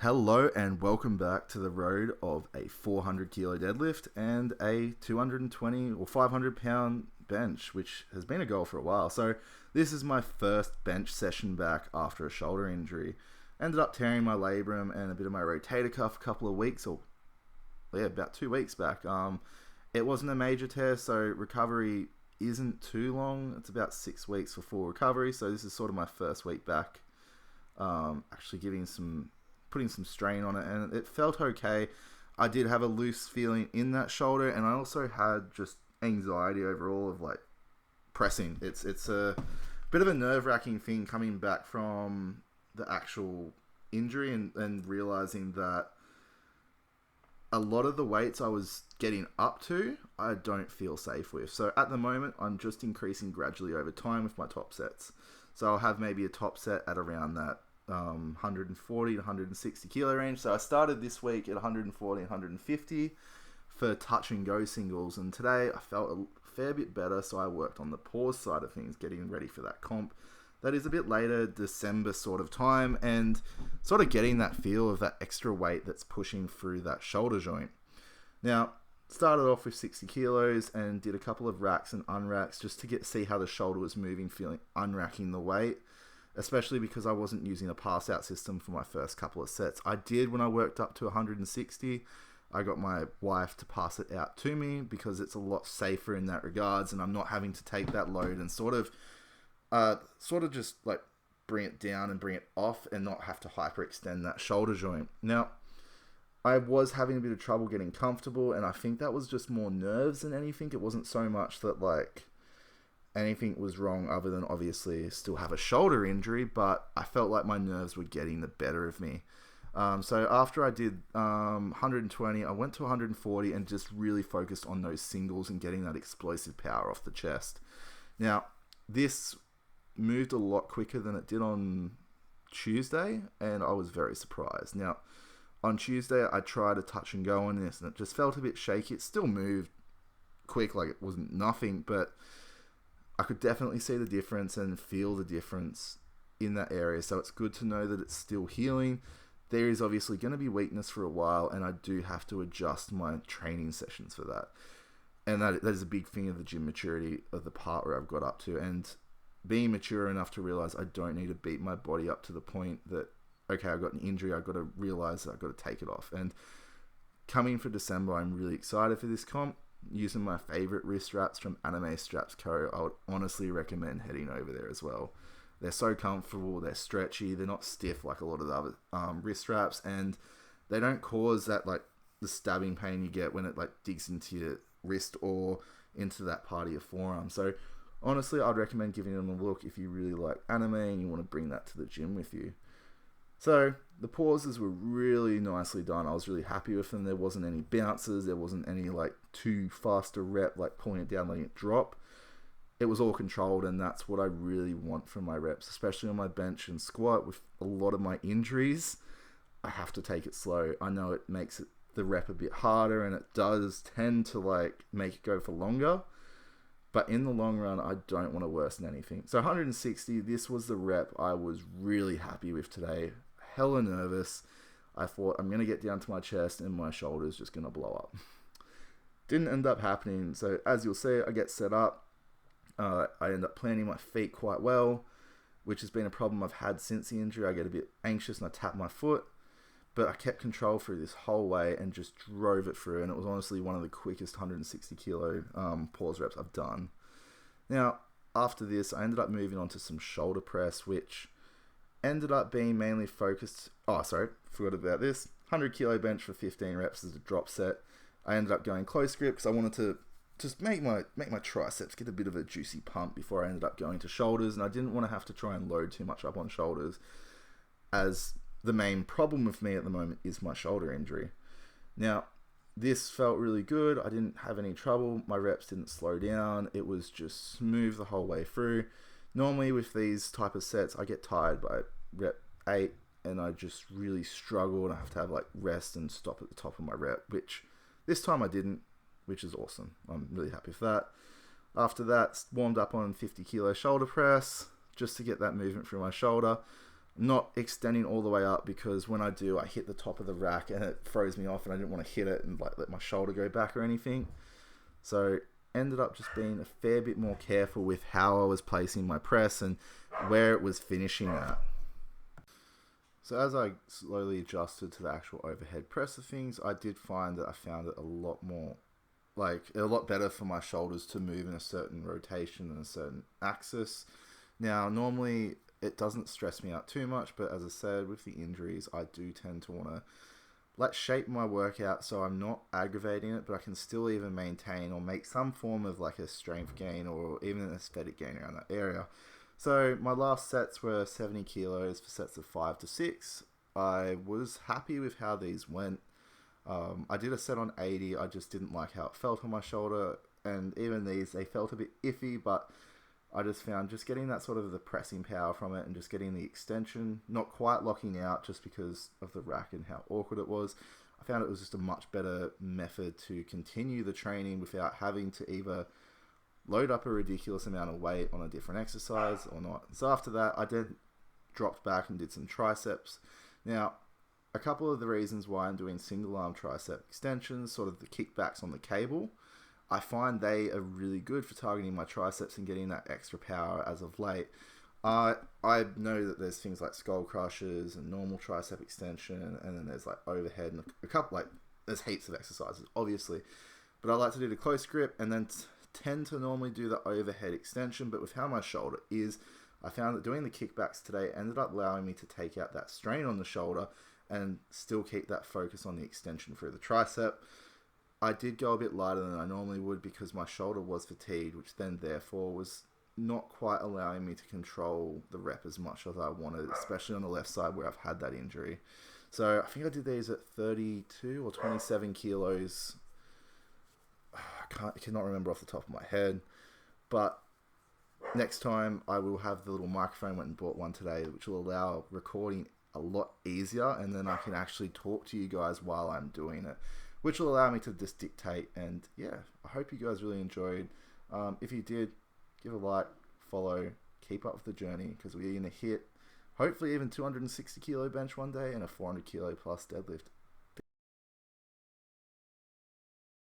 Hello and welcome back to the road of a 400 kilo deadlift and a 220 or 500 pound bench, which has been a goal for a while. So this is my first bench session back after a shoulder injury. Ended up tearing my labrum and a bit of my rotator cuff a couple of weeks, or about 2 weeks back. It wasn't a major tear, so recovery isn't too long. It's about 6 weeks for full recovery. So this is sort of my first week back, actually putting some strain on it, and it felt okay. I did have a loose feeling in that shoulder, and I also had just anxiety overall of like pressing. It's a bit of a nerve-wracking thing coming back from the actual injury and realizing that a lot of the weights I was getting up to, I don't feel safe with. So at the moment, I'm just increasing gradually over time with my top sets. So I'll have maybe a top set at around that 140 to 160 kilo range. So I started this week at 140 and 150 for touch and go singles, and today I felt a fair bit better, so I worked on the pause side of things, getting ready for that comp that is a bit later, December sort of time, and sort of getting that feel of that extra weight that's pushing through that shoulder joint. Now, started off with 60 kilos and did a couple of racks and unracks just to see how the shoulder was moving, feeling unracking the weight, especially because I wasn't using a pass out system for my first couple of sets. I did when I worked up to 160. I got my wife to pass it out to me because it's a lot safer in that regards, and I'm not having to take that load and sort of just like bring it down and bring it off and not have to hyperextend that shoulder joint. Now, I was having a bit of trouble getting comfortable, and I think that was just more nerves than anything. It wasn't so much that like anything was wrong other than obviously still have a shoulder injury, but I felt like my nerves were getting the better of me. So after I did 120, I went to 140 and just really focused on those singles and getting that explosive power off the chest. Now, this moved a lot quicker than it did on Tuesday, and I was very surprised. Now, on Tuesday, I tried a touch and go on this, and it just felt a bit shaky. It still moved quick, like it wasn't nothing, but I could definitely see the difference and feel the difference in that area. So it's good to know that it's still healing. There is obviously going to be weakness for a while, and I do have to adjust my training sessions for that. And that is a big thing of the gym maturity of the part where I've got up to, and being mature enough to realize I don't need to beat my body up to the point that, okay, I've got an injury, I've got to realize that I've got to take it off. And coming for December, I'm really excited for this comp. Using my favorite wrist straps from Anime Straps Co. I would honestly recommend heading over there as well. They're so comfortable, they're stretchy, they're not stiff like a lot of the other wrist straps, and they don't cause that like the stabbing pain you get when it like digs into your wrist or into that part of your forearm. So honestly, I'd recommend giving them a look if you really like anime and you want to bring that to the gym with you. So the pauses were really nicely done. I was really happy with them. There wasn't any bounces. There wasn't any like too fast a rep, like pulling it down, letting it drop. It was all controlled, and that's what I really want from my reps, especially on my bench and squat. With a lot of my injuries, I have to take it slow. I know it makes the rep a bit harder, and it does tend to like make it go for longer. But in the long run, I don't want to worsen anything. So 160, this was the rep I was really happy with today. Hella nervous. I thought I'm going to get down to my chest and my shoulder's just going to blow up. Didn't end up happening. So as you'll see, I get set up. I end up planting my feet quite well, which has been a problem I've had since the injury. I get a bit anxious and I tap my foot. But I kept control through this whole way and just drove it through. And it was honestly one of the quickest 160 kilo pause reps I've done. Now, after this, I ended up moving on to some shoulder press, which ended up being mainly focused... Oh, sorry, forgot about this. 100 kilo bench for 15 reps as a drop set. I ended up going close grip because I wanted to just make my triceps get a bit of a juicy pump before I ended up going to shoulders. And I didn't want to have to try and load too much up on shoulders, as the main problem with me at the moment is my shoulder injury. Now, this felt really good. I didn't have any trouble. My reps didn't slow down. It was just smooth the whole way through. Normally with these type of sets, I get tired by rep 8 and I just really struggle and I have to have like rest and stop at the top of my rep, which this time I didn't, which is awesome. I'm really happy with that. After that, warmed up on 50 kilo shoulder press just to get that movement through my shoulder. not extending all the way up, because when I do, I hit the top of the rack and it throws me off, and I didn't want to hit it and like let my shoulder go back or anything. So ended up just being a fair bit more careful with how I was placing my press and where it was finishing at. So as I slowly adjusted to the actual overhead press of things, I did find that I found it a lot better for my shoulders to move in a certain rotation and a certain axis. Now, normally it doesn't stress me out too much, but as I said, with the injuries, I do tend to want to shape my workout so I'm not aggravating it, but I can still even maintain or make some form of like a strength gain or even an aesthetic gain around that area. So my last sets were 70 kilos for sets of 5 to 6. I was happy with how these went. I did a set on 80. I just didn't like how it felt on my shoulder, and even these, they felt a bit iffy, but I just found just getting that sort of the pressing power from it and just getting the extension, not quite locking out just because of the rack and how awkward it was. I found it was just a much better method to continue the training without having to either load up a ridiculous amount of weight on a different exercise or not. So after that, I dropped back and did some triceps. Now, a couple of the reasons why I'm doing single arm tricep extensions, sort of the kickbacks on the cable, I find they are really good for targeting my triceps and getting that extra power as of late. I know that there's things like skull crushers and normal tricep extension, and then there's like overhead and a couple, there's heaps of exercises, obviously. But I like to do the close grip and then tend to normally do the overhead extension. But with how my shoulder is, I found that doing the kickbacks today ended up allowing me to take out that strain on the shoulder and still keep that focus on the extension through the tricep. I did go a bit lighter than I normally would because my shoulder was fatigued, which then therefore was not quite allowing me to control the rep as much as I wanted, especially on the left side where I've had that injury. So I think I did these at 32 or 27 kilos. I cannot remember off the top of my head, but next time I will have the little microphone. Went and bought one today, which will allow recording a lot easier, and then I can actually talk to you guys while I'm doing it, which will allow me to just dictate. And yeah, I hope you guys really enjoyed. If you did, give a like, follow, keep up with the journey, because we're going to hit hopefully even 260 kilo bench one day and a 400 kilo plus deadlift